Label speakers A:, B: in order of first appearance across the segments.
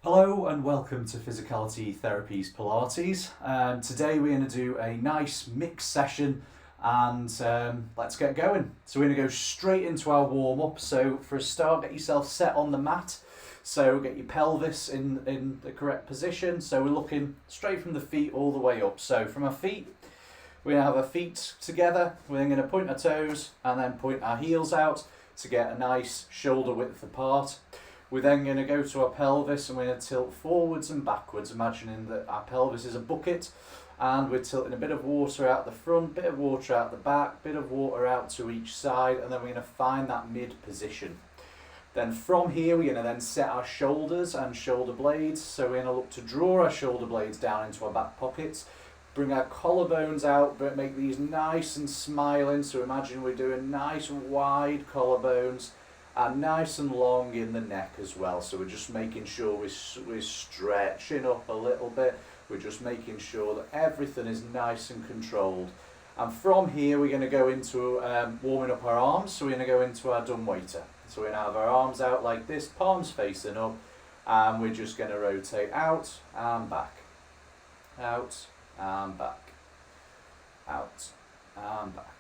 A: Hello and welcome to Physicality Therapies Pilates. Today we're going to do a nice mixed session and let's get going. So we're going to go straight into our warm-up. So for a start, get yourself set on the mat. So get your pelvis in the correct position. So we're looking straight from the feet all the way up. So from our feet, we're going to have our feet together. We're then going to point our toes and then point our heels out to get a nice shoulder width apart. We're then going to go to our pelvis and we're going to tilt forwards and backwards, imagining that our pelvis is a bucket and we're tilting a bit of water out the front, bit of water out the back, bit of water out to each side, and then we're going to find that mid position. Then from here we're going to then set our shoulders and shoulder blades. So we're going to look to draw our shoulder blades down into our back pockets, bring our collarbones out, but make these nice and smiling. So imagine we're doing nice wide collarbones and nice and long in the neck as well. So we're just making sure we're stretching up a little bit. We're just making sure that everything is nice and controlled. And from here we're going to go into warming up our arms. So we're going to go into our dumbwaiter. So we're going to have our arms out like this, palms facing up, and we're just going to rotate out and back, out and back, out and back.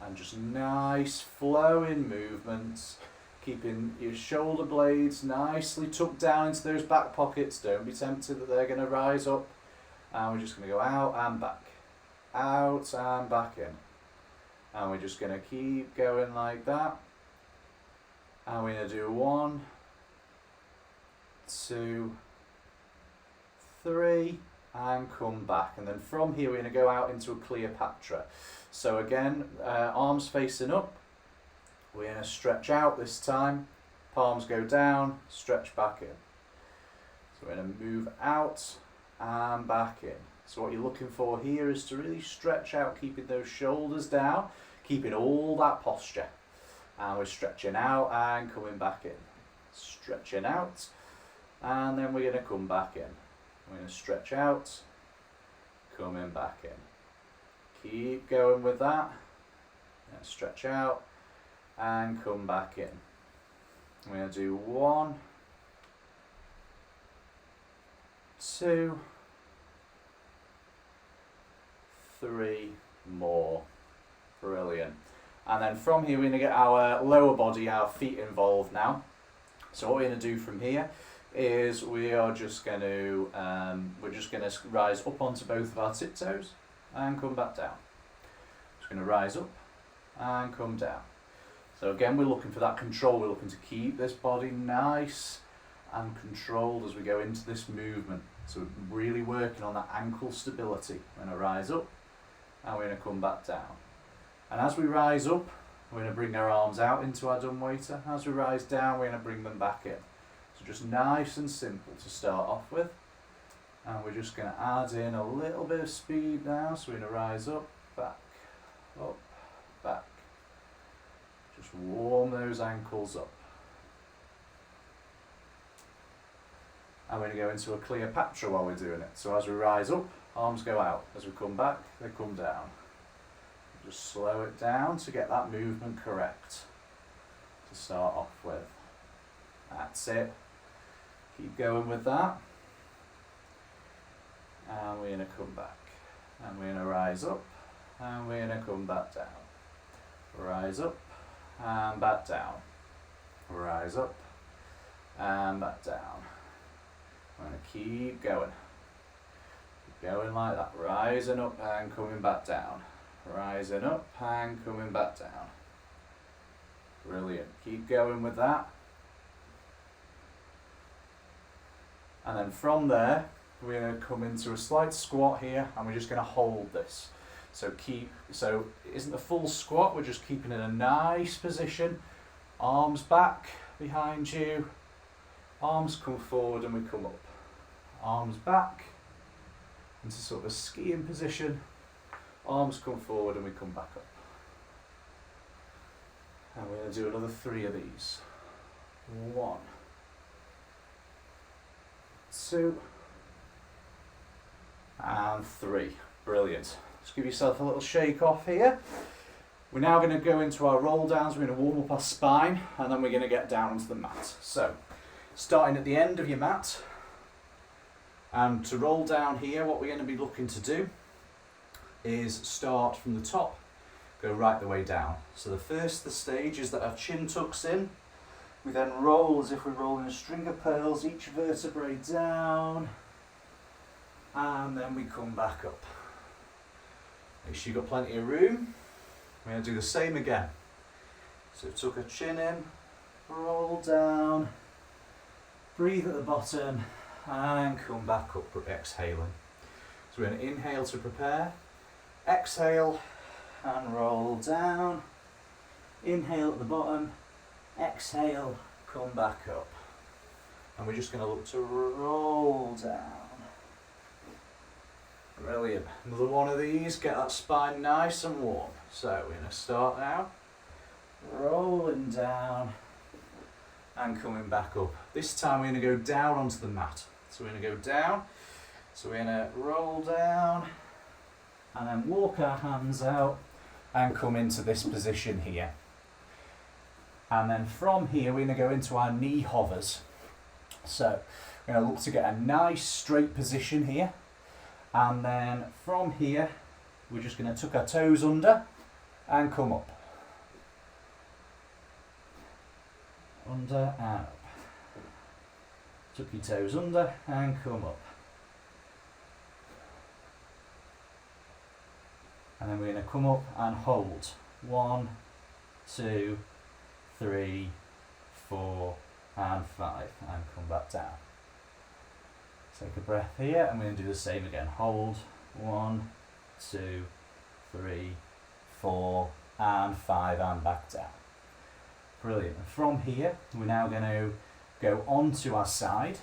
A: And just nice flowing movements. Keeping your shoulder blades nicely tucked down into those back pockets. Don't be tempted that they're going to rise up. And we're just going to go out and back in. And we're just going to keep going like that. And we're going to do 1, 2, 3, and come back. And then from here we're going to go out into a Cleopatra. So again, arms facing up. We're going to stretch out this time, palms go down, stretch back in. So we're going to move out and back in. So what you're looking for here is to really stretch out, keeping those shoulders down, keeping all that posture. And we're stretching out and coming back in. Stretching out, and then we're going to come back in. We're going to stretch out, coming back in. Keep going with that. Stretch out and come back in. We're going to do 1, 2, 3 more. Brilliant. And then from here we're going to get our lower body, our feet involved now. So what we're going to do from here is we are just going to rise up onto both of our tiptoes and come back down. Just going to rise up and come down. So again, we're looking for that control. We're looking to keep this body nice and controlled as we go into this movement. So we're really working on that ankle stability. We're going to rise up and we're going to come back down. And as we rise up, we're going to bring our arms out into our dumbwaiter. As we rise down, we're going to bring them back in. So just nice and simple to start off with. And we're just going to add in a little bit of speed now. So we're going to rise up, back, back. Just warm those ankles up. And we're going to go into a Cleopatra while we're doing it. So as we rise up, arms go out. As we come back, they come down. Just slow it down to get that movement correct to start off with. That's it. Keep going with that. And we're going to come back. And we're going to rise up. And we're going to come back down. Rise up. And back down. Rise up and back down. We're going to keep going. Keep going like that. Rising up and coming back down. Rising up and coming back down. Brilliant. Keep going with that. And then from there, we're going to come into a slight squat here and we're just going to hold this. So it isn't a full squat, we're just keeping in a nice position. Arms back behind you, arms come forward and we come up. Arms back into sort of a skiing position, arms come forward and we come back up. And we're going to do another 3 of these. 1, 2, and 3. Brilliant. Just give yourself a little shake off here. We're now going to go into our roll downs. We're going to warm up our spine and then we're going to get down onto the mat. So, starting at the end of your mat, And to roll down here, what we're going to be looking to do is start from the top, go right the way down. So the stage is that our chin tucks in. We then roll as if we're rolling a string of pearls, each vertebrae down, and then we come back up. Make sure you've got plenty of room. We're going to do the same again. So tuck a chin in, roll down, breathe at the bottom, and come back up, exhaling. So we're going to inhale to prepare, exhale, and roll down. Inhale at the bottom, exhale, come back up. And we're just going to look to roll down. Brilliant. Another one of these, get that spine nice and warm. So we're going to start now, rolling down and coming back up. This time we're going to go down onto the mat. So we're going to go down, so we're going to roll down and then walk our hands out and come into this position here. And then from here we're going to go into our knee hovers. So we're going to look to get a nice straight position here. And then from here, we're just going to tuck our toes under and come up. Under and up. Tuck your toes under and come up. And then we're going to come up and hold. 1, 2, 3, 4, and 5. And come back down. Take a breath here, and we're going to do the same again. Hold, 1, 2, 3, 4, and 5, and back down. Brilliant. And from here, we're now going to go onto our side.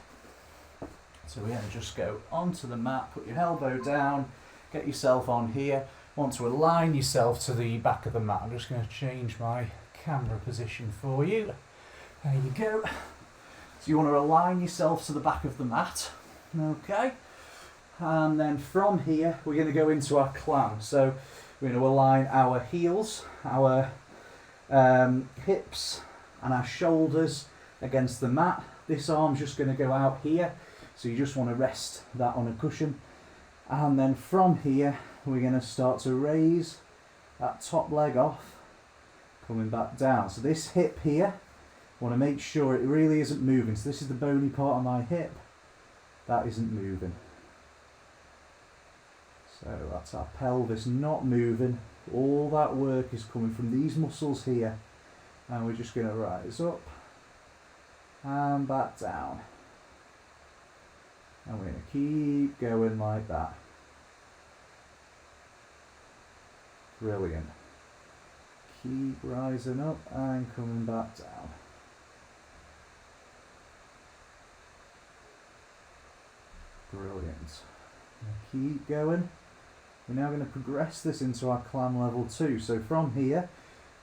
A: So we're going to just go onto the mat, put your elbow down, get yourself on here. Want to align yourself to the back of the mat. I'm just going to change my camera position for you. There you go. So you want to align yourself to the back of the mat. Okay, and then from here we're going to go into our clam. So we're going to align our heels, our hips and our shoulders against the mat. This arm's just going to go out here, so you just want to rest that on a cushion. And then from here we're going to start to raise that top leg off, coming back down. So this hip here, I want to make sure it really isn't moving. So this is the bony part of my hip. That isn't moving. So that's our pelvis not moving. All that work is coming from these muscles here. And we're just going to rise up and back down. And we're going to keep going like that. Brilliant. Keep rising up and coming back down. Brilliant. Keep going. We're now going to progress this into our clam level 2. So from here,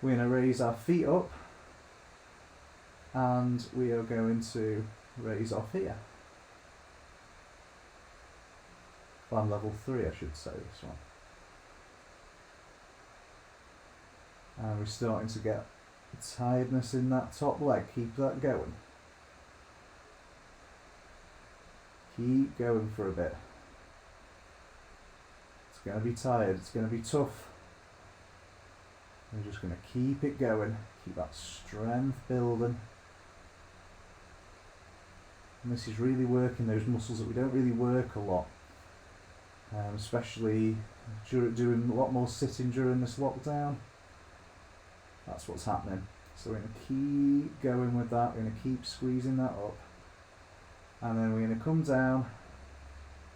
A: we're going to raise our feet up and we are going to raise off here. Clam level 3, I should say, this one. And we're starting to get tiredness in that top leg. Keep that going. Keep going for a bit. It's going to be tired, it's going to be tough. We're just going to keep it going, keep that strength building. And this is really working those muscles that we don't really work a lot. Especially doing a lot more sitting during this lockdown. That's what's happening. So we're going to keep going with that, we're going to keep squeezing that up. And then we're going to come down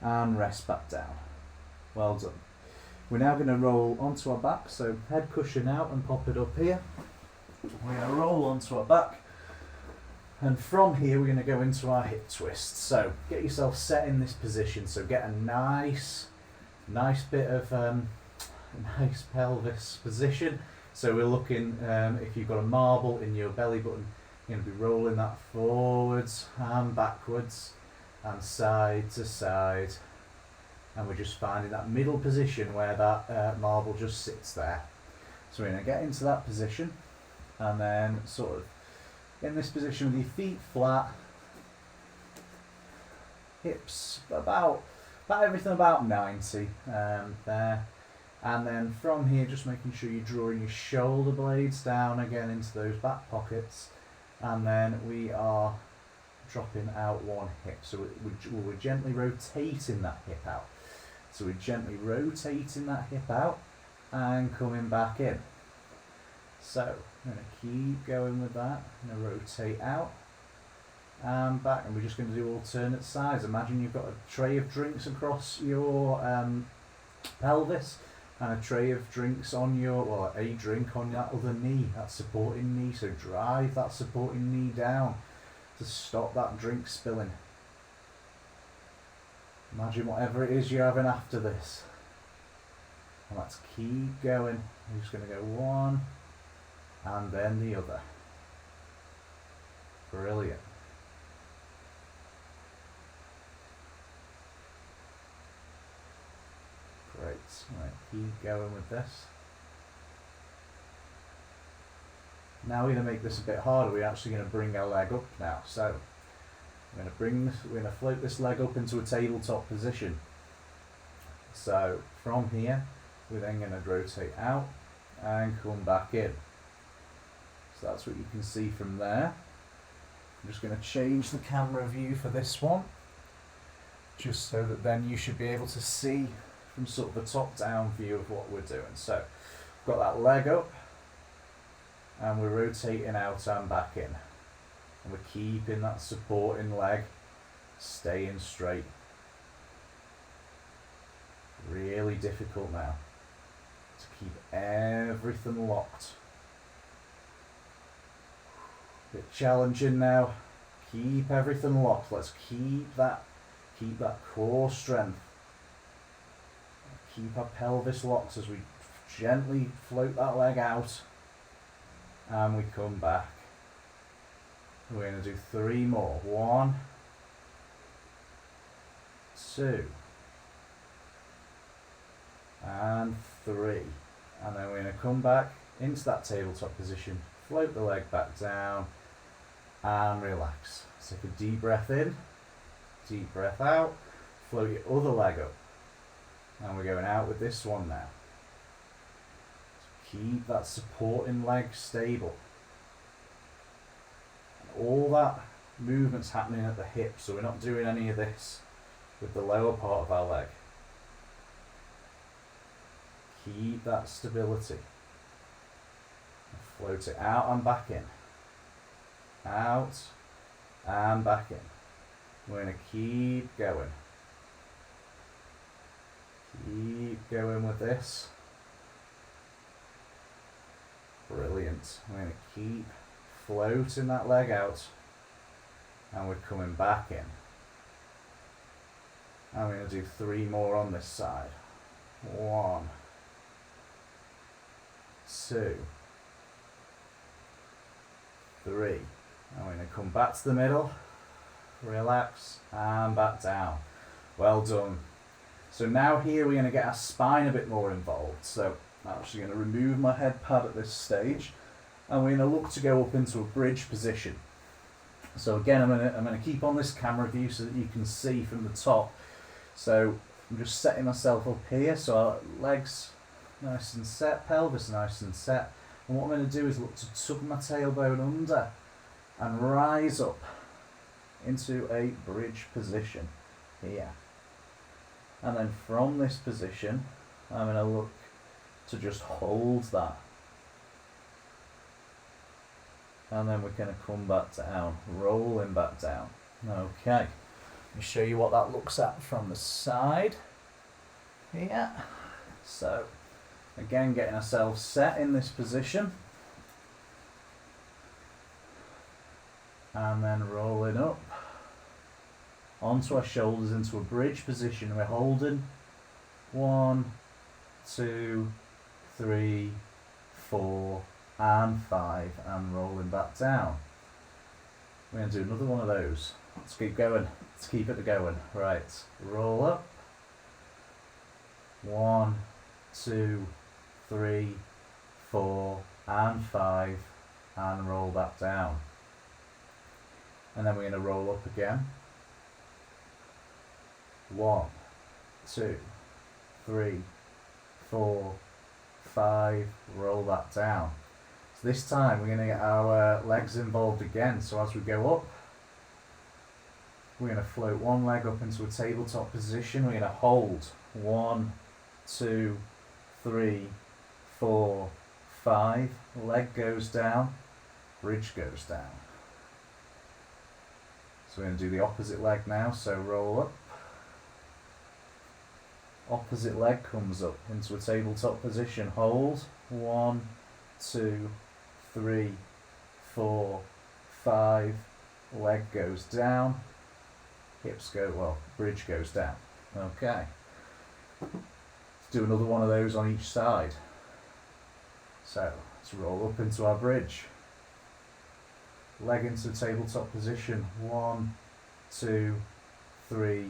A: and rest back down. Well done. We're now going to roll onto our back, so head cushion out and pop it up here. We're going to roll onto our back, and from here we're going to go into our hip twist. So get yourself set in this position, so get a nice bit of a nice pelvis position. So we're looking, if you've got a marble in your belly button, you're going to be rolling that forwards and backwards and side to side, and we're just finding that middle position where that marble just sits there. So we're going to get into that position and then sort of in this position with your feet flat, hips about everything about 90 there. And then from here, just making sure you're drawing your shoulder blades down again into those back pockets. And then we are dropping out one hip. So we're gently rotating that hip out. So we're gently rotating that hip out and coming back in. So I'm going to keep going with that. I'm going to rotate out and back. And we're just going to do alternate sides. Imagine you've got a tray of drinks across your pelvis and a tray of drinks on your, well, a drink on that other knee, that supporting knee. So drive that supporting knee down to stop that drink spilling. Imagine whatever it is you're having after this. And let's keep going. We're just going to go one and then the other. Brilliant. Great. Right, keep going with this. Now we're going to make this a bit harder. We're actually going to bring our leg up now. So we're going to float this leg up into a tabletop position. So from here, we're then going to rotate out and come back in. So that's what you can see from there. I'm just going to change the camera view for this one, just so that then you should be able to see from sort of a top-down view of what we're doing. So we've got that leg up, and we're rotating out and back in. And we're keeping that supporting leg staying straight. Really difficult now to keep everything locked. Bit challenging now. Keep everything locked. Let's keep that core strength. Keep our pelvis locked as we gently float that leg out and we come back. We're going to do 3 more. 1, 2, and 3. And then we're going to come back into that tabletop position, float the leg back down and relax. Take a deep breath in, deep breath out, float your other leg up. And we're going out with this one now. So keep that supporting leg stable. And all that movement's happening at the hip, so we're not doing any of this with the lower part of our leg. Keep that stability. And float it out and back in. Out and back in. We're going to keep going. Keep going with this. Brilliant. We're going to keep floating that leg out and we're coming back in. And we're going to do 3 more on this side. 1, 2, 3. And we're going to come back to the middle, relax and back down. Well done. So now here we're going to get our spine a bit more involved. So I'm actually going to remove my head pad at this stage and we're going to look to go up into a bridge position. So again, I'm going to keep on this camera view so that you can see from the top. So I'm just setting myself up here, so our legs nice and set, pelvis nice and set. And what I'm going to do is look to tuck my tailbone under and rise up into a bridge position here. And then from this position, I'm going to look to just hold that. And then we're going to come back down, rolling back down. Okay, let me show you what that looks at from the side here. So, again, getting ourselves set in this position. And then rolling up onto our shoulders into a bridge position. We're holding 1, 2, 3, 4, and 5, and rolling back down. We're going to do another one of those. Let's keep going. Let's keep it going. Right, roll up. 1, 2, 3, 4, and 5, and roll back down. And then we're going to roll up again. 1, 2, 3, 4, 5, roll that down. So this time we're going to get our legs involved again. So as we go up, we're going to float one leg up into a tabletop position. We're going to hold 1, 2, 3, 4, 5. Leg goes down, bridge goes down. So we're going to do the opposite leg now. So roll up. Opposite leg comes up into a tabletop position. Hold 1, 2, 3, 4, 5. Leg goes down. Hips go, well, bridge goes down. Okay. Let's do another one of those on each side. So let's roll up into our bridge. Leg into tabletop position. 1, 2, 3,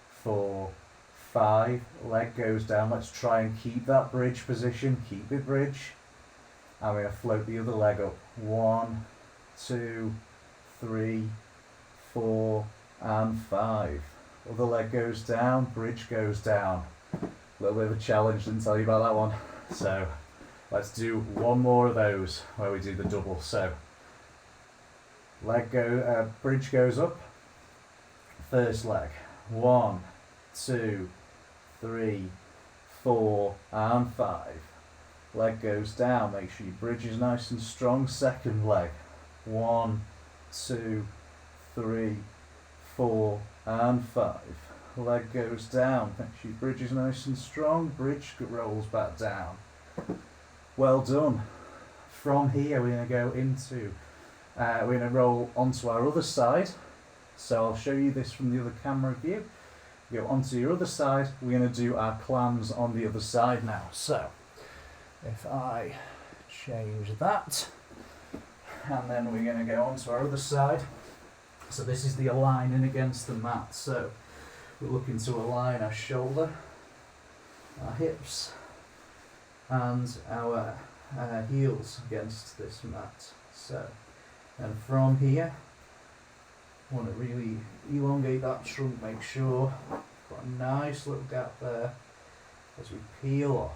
A: 4, 5. Leg goes down. Let's try and keep that bridge position. Keep it bridge. And we're going to float the other leg up. 1, 2, 3, 4, and 5. Other leg goes down. Bridge goes down. A little bit of a challenge, didn't tell you about that one. So let's do one more of those where we do the double. So bridge goes up. First leg. 1, 2, 3, 4, and 5. Leg goes down. Make sure your bridge is nice and strong. Second leg. 1, 2, 3, 4, and 5. Leg goes down. Make sure your bridge is nice and strong. Bridge rolls back down. Well done. From here we're going to go into, we're going to roll onto our other side. So I'll show you this from the other camera view. Go onto your other side. We're going to do our clams on the other side now. So if I change that, and then we're going to go onto our other side. So this is the aligning against the mat. So we're looking to align our shoulder, our hips, and our heels against this mat. So, and from here, I want to really elongate that trunk, make sure got a nice little gap there as we peel off.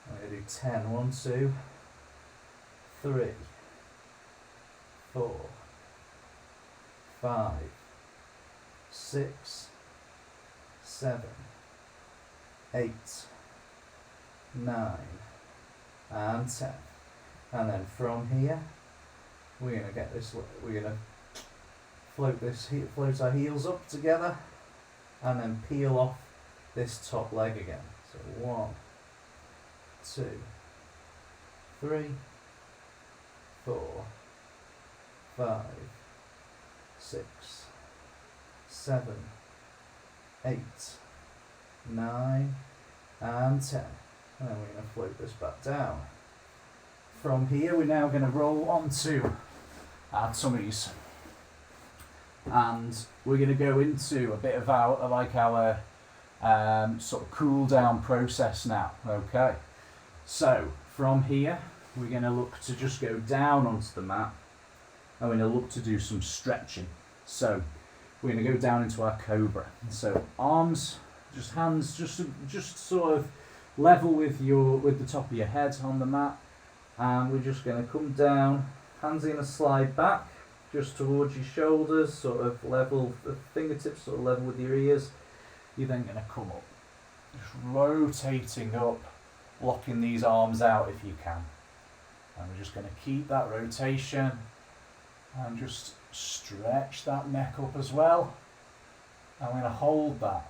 A: I'm going to do 10. 1, 2, 3, 4, 5, 6, 7, 8, 9, and 10. And then from here, we're going to get this. We're going to float our heels up together, and then peel off this top leg again. So 1, 2, 3, 4, 5, 6, 7, 8, 9, and 10. And then we're going to float this back down. From here, we're now going to roll onto our tummies. And we're going to go into a bit of our sort of cool down process now. Okay. So from here, we're going to look to just go down onto the mat. And we're going to look to do some stretching. So we're going to go down into our cobra. So arms, just hands, just sort of level with the top of your head on the mat. And we're just going to come down, hands are going to slide back just towards your shoulders, sort of level, the fingertips sort of level with your ears. You're then going to come up, just rotating up, locking these arms out if you can. And we're just going to keep that rotation and just stretch that neck up as well. And we're going to hold that.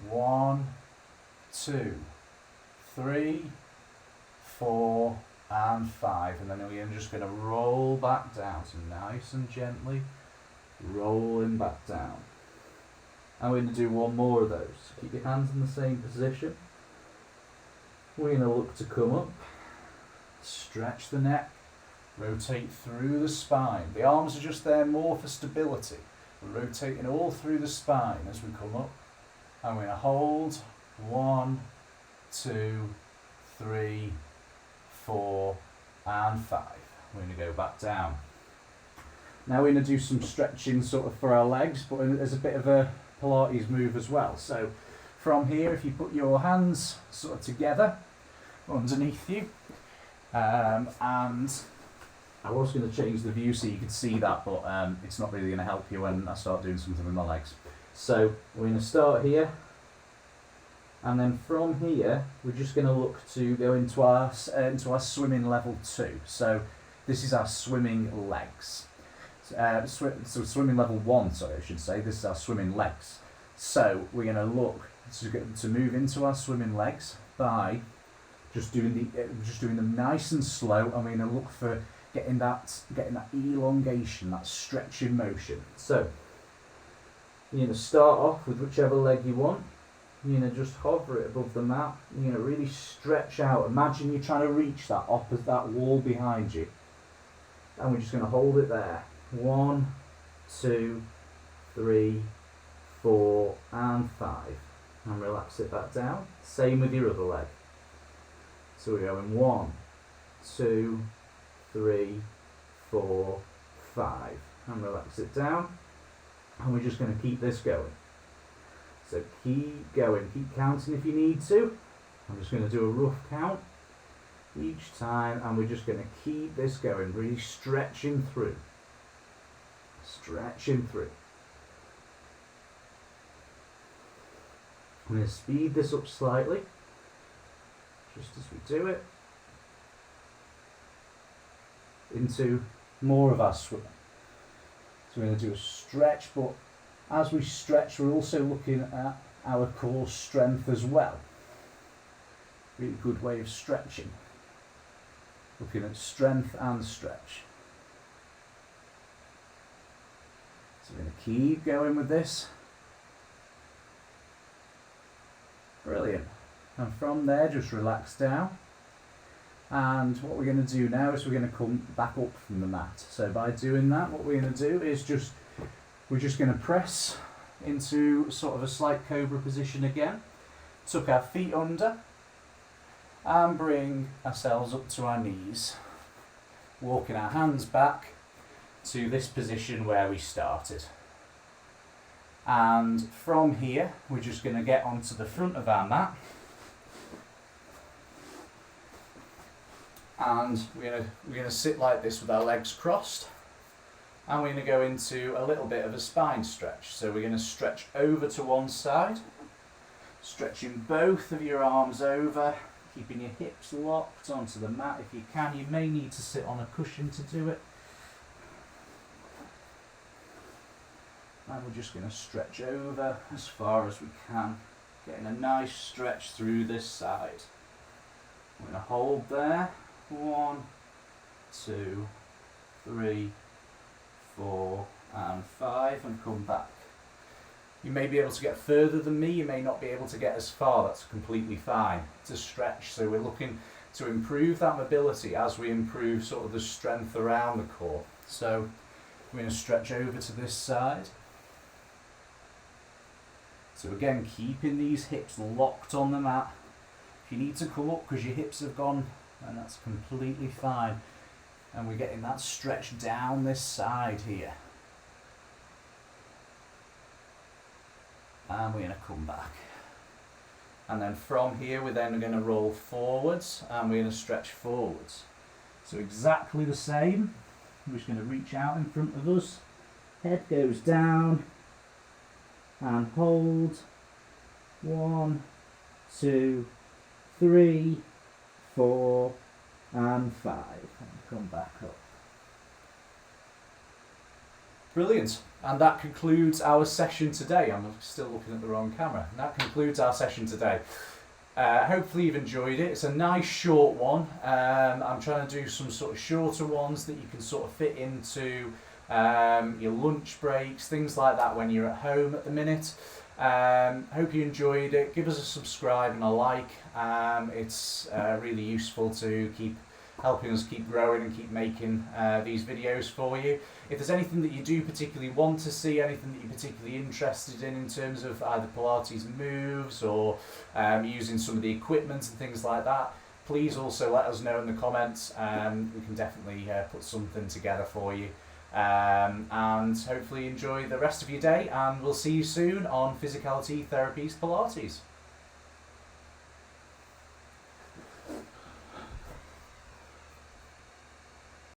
A: 1, 2, 3, 4, and 5, and then we're just going to roll back down, so nice and gently rolling back down. And we're going to do one more of those. Keep your hands in the same position. We're going to look to come up, stretch the neck, rotate through the spine. The arms are just there more for stability. We're rotating all through the spine as we come up, and we're going to hold 1, 2, 3, 4, and 5. We're going to go back down. Now we're going to do some stretching sort of for our legs, but as a bit of a Pilates move as well. So from here, if you put your hands sort of together underneath you, and I was going to change the view so you could see that, but it's not really going to help you when I start doing something with my legs. So we're going to start here, and then from here we're just going to look to go into our swimming level 2. So this is our swimming legs. So swimming level 1, sorry, I should say. This is our swimming legs. So we're going to look to move into our swimming legs by just doing them nice and slow, and we're going to look for getting that elongation, that stretching motion. So you're going to start off with whichever leg you want. You're going to just hover it above the mat. You're going to really stretch out. Imagine you're trying to reach that wall behind you, and we're just going to hold it there. 1, 2, 3, 4, and 5, and relax it back down. Same with your other leg. So we're going 1, 2, 3, 4, 5, and relax it down. And we're just going to keep this going. So keep going, keep counting if you need to. I'm just going to do a rough count each time, and we're just going to keep this going, really stretching through. Stretching through. I'm going to speed this up slightly, just as we do it, into more of our swim. So we're going to do a stretch, but as we stretch, we're also looking at our core strength as well. Really good way of stretching. Looking at strength and stretch. So we're going to keep going with this. Brilliant. And from there, just relax down. And what we're going to do now is we're going to come back up from the mat. So by doing that, what we're going to do is we're just going to press into sort of a slight cobra position again. Tuck our feet under and bring ourselves up to our knees. Walking our hands back to this position where we started. And from here, we're just going to get onto the front of our mat. And we're going to sit like this with our legs crossed. And we're going to go into a little bit of a spine stretch. So we're going to stretch over to one side, stretching both of your arms over, keeping your hips locked onto the mat. If you can, you may need to sit on a cushion to do it. And we're just going to stretch over as far as we can, getting a nice stretch through this side. We're going to hold there. 1, 2, 3, 4, and 5, and come back. You may be able to get further than me, you may not be able to get as far, that's completely fine. It's a stretch, so we're looking to improve that mobility as we improve sort of the strength around the core. So we're going to stretch over to this side. So again, keeping these hips locked on the mat. If you need to come up because your hips have gone, then that's completely fine. And we're getting that stretch down this side here. And we're going to come back. And then from here, we're then going to roll forwards and we're going to stretch forwards. So exactly the same. We're just going to reach out in front of us. Head goes down. And hold. 1, 2, 3, 4, and 5. And come back up. Brilliant. And that concludes our session today. I'm still looking at the wrong camera. And that concludes our session today. Hopefully you've enjoyed it. It's a nice short one. I'm trying to do some sort of shorter ones that you can sort of fit into your lunch breaks, things like that when you're at home at the minute. Hope you enjoyed it. Give us a subscribe and a like. It's really useful to keep helping us keep growing and keep making these videos for you. If there's anything that you do particularly want to see, anything that you're particularly interested in terms of either Pilates moves or using some of the equipment and things like that, please also let us know in the comments. We can definitely put something together for you. and hopefully enjoy the rest of your day, and we'll see you soon on Physicality Therapies Pilates.